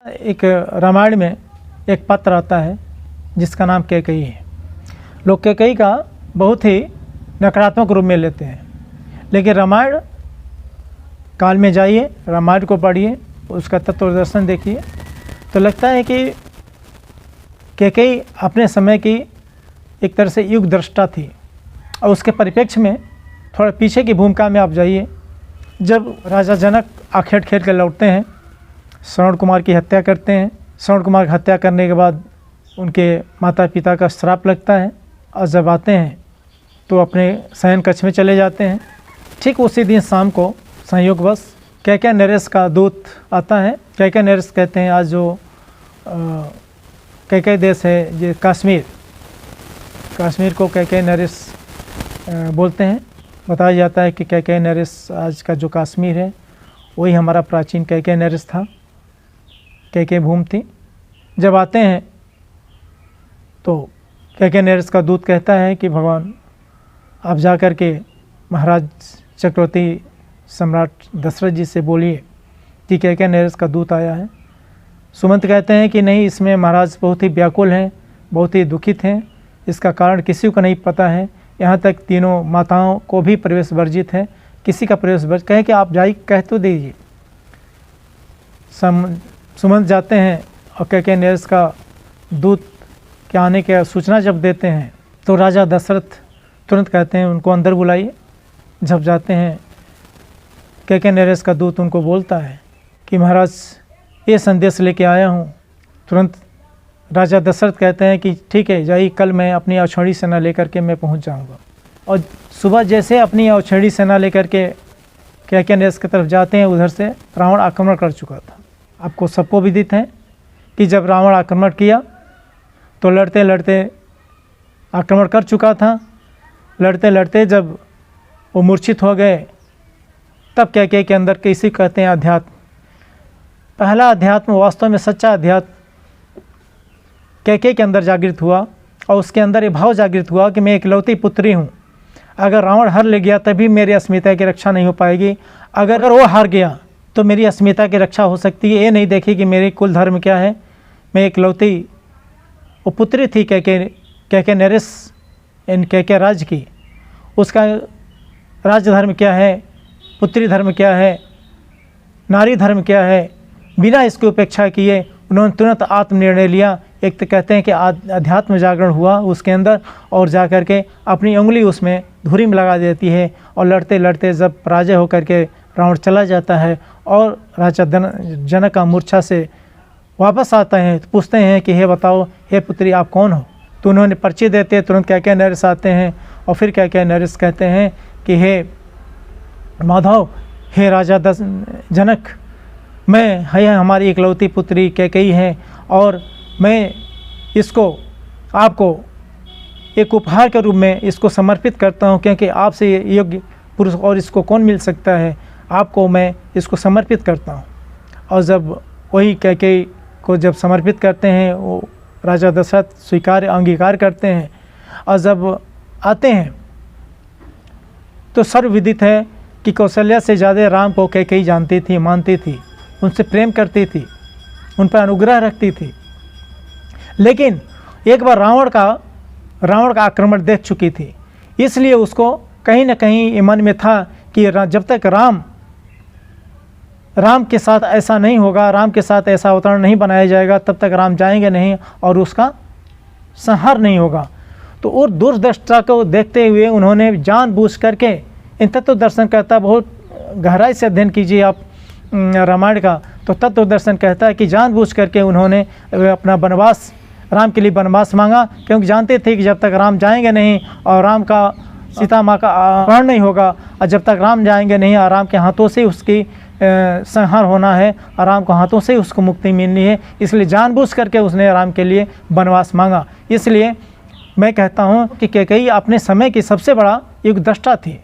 एक रामायण में एक पात्र आता है जिसका नाम कैकेयी है। लोग कैकेयी का बहुत ही नकारात्मक रूप में लेते हैं, लेकिन रामायण काल में जाइए, रामायण को पढ़िए, उसका तत्व दर्शन देखिए तो लगता है कि कैकेयी अपने समय की एक तरह से युग दृष्टा थी। और उसके परिप्रेक्ष्य में थोड़ा पीछे की भूमिका में आप जाइए, जब राजा जनक आखेट खेल कर लौटते हैं, श्रवण कुमार की हत्या करते हैं। श्रवण कुमार की हत्या करने के बाद उनके माता पिता का श्राप लगता है और जब आते हैं तो अपने शयन कक्ष में चले जाते हैं। ठीक उसी दिन शाम को संयोगवश कैकेयी नरेश का दूत आता है। कैकेयी नरेश कहते हैं आज जो कैकेयी देश है, ये कश्मीर को कैकेयी नरेश बोलते हैं। बताया जाता है कि कैकेयी नरेश आज का जो कश्मीर है वही हमारा प्राचीन कैकेयी नरेश था, कैकेयी भूमि थी। जब आते हैं तो कैकेयी नरेश का दूत कहता है कि भगवान आप जा कर के महाराज चक्रवर्ती सम्राट दशरथ जी से बोलिए कि कैकेयी नरेश का दूत आया है। सुमंत कहते हैं कि नहीं, इसमें महाराज बहुत ही व्याकुल हैं, बहुत ही दुखित हैं, इसका कारण किसी को नहीं पता है, यहाँ तक तीनों माताओं को भी प्रवेश वर्जित है, किसी का प्रवेश वर्जित। कहे कि आप जाइए, कह तो दीजिए। सुमंत जाते हैं और कैकेयी नरेश का दूत के आने की सूचना जब देते हैं तो राजा दशरथ तुरंत कहते हैं उनको अंदर बुलाइए। जब जाते हैं कैकेयी नरेश का दूत उनको बोलता है कि महाराज ये संदेश लेके आया हूँ। तुरंत राजा दशरथ कहते हैं कि ठीक है जाइए, कल मैं अपनी अक्षौहिणी सेना लेकर के मैं पहुँच जाऊँगा। और सुबह जैसे अपनी अक्षौहिणी सेना लेकर के कैकेयी नरेश की तरफ जाते हैं, उधर से रावण आक्रमण कर चुका था। आपको सबको विदित है कि जब रावण आक्रमण किया तो लड़ते लड़ते आक्रमण कर चुका था। लड़ते लड़ते जब वो मूर्छित हो गए तब कैकेयी के अंदर कैसे कहते हैं अध्यात्म, पहला अध्यात्म, वास्तव में सच्चा अध्यात्म कैकेयी के अंदर जागृत हुआ। और उसके अंदर ये भाव जागृत हुआ कि मैं इकलौती पुत्री हूँ, अगर रावण हार ले गया तभी मेरी अस्मिता की रक्षा नहीं हो पाएगी, अगर वो हार गया तो मेरी अस्मिता की रक्षा हो सकती है। ये नहीं देखी कि मेरी कुल धर्म क्या है, मैं इकलौती वो पुत्री थी कैकेयी नरेश इन कैकेयी राज्य की, उसका राज्य धर्म क्या है, पुत्री धर्म क्या है, नारी धर्म क्या है, बिना इसकी उपेक्षा किए उन्होंने तुरंत आत्मनिर्णय लिया। एक तो कहते हैं कि अध्यात्म जागरण हुआ उसके अंदर, और जा कर के अपनी उंगली उसमें धुरी में लगा देती है। और लड़ते लड़ते जब पराजय होकर के रावण चला जाता है और राजा जनक का मूर्छा से वापस आते हैं तो पूछते हैं कि हे बताओ, हे पुत्री आप कौन हो। तो उन्होंने परिचय देते, तुरंत कैकेयी नरेश आते हैं और फिर कैकेयी नरेश कहते हैं कि हे माधव, हे राजा जनक, मैं है हमारी इकलौती पुत्री कैकेयी है और मैं इसको आपको एक उपहार के रूप में इसको समर्पित करता हूँ, क्योंकि आपसे योग्य पुरुष और इसको कौन मिल सकता है, आपको मैं इसको समर्पित करता हूँ। और जब वही कैकेयी को जब समर्पित करते हैं वो राजा दशरथ स्वीकार अंगीकार करते हैं। और जब आते हैं तो सर्वविदित है कि कौशल्या से ज़्यादा राम को कैकेयी जानती थी, मानती थी, उनसे प्रेम करती थी, उन पर अनुग्रह रखती थी। लेकिन एक बार रावण का आक्रमण देख चुकी थी, इसलिए उसको कहीं ना कहीं मन में था कि जब तक राम के साथ ऐसा नहीं होगा, राम के साथ ऐसा अवतरण नहीं बनाया जाएगा, तब तक राम जाएंगे नहीं और उसका संहार नहीं होगा। तो उस दूरदृष्टा को देखते हुए उन्होंने जानबूझ करके, इन तत्व दर्शन कहता, बहुत गहराई से अध्ययन कीजिए आप रामायण का, तो तत्व दर्शन कहता है कि जानबूझ करके उन्होंने अपना वनवास, राम के लिए वनवास मांगा, क्योंकि जानते थे कि जब तक राम जाएंगे नहीं और राम का सीता माँ का अपहरण नहीं होगा, और जब तक राम जाएंगे नहीं और राम के हाथों से उसकी संहार होना है और राम के हाथों से उसको मुक्ति मिलनी है, इसलिए जानबूझ करके उसने राम के लिए वनवास मांगा। इसलिए मैं कहता हूँ कि कैकेयी अपने समय की सबसे बड़ा युग दृष्टा थी।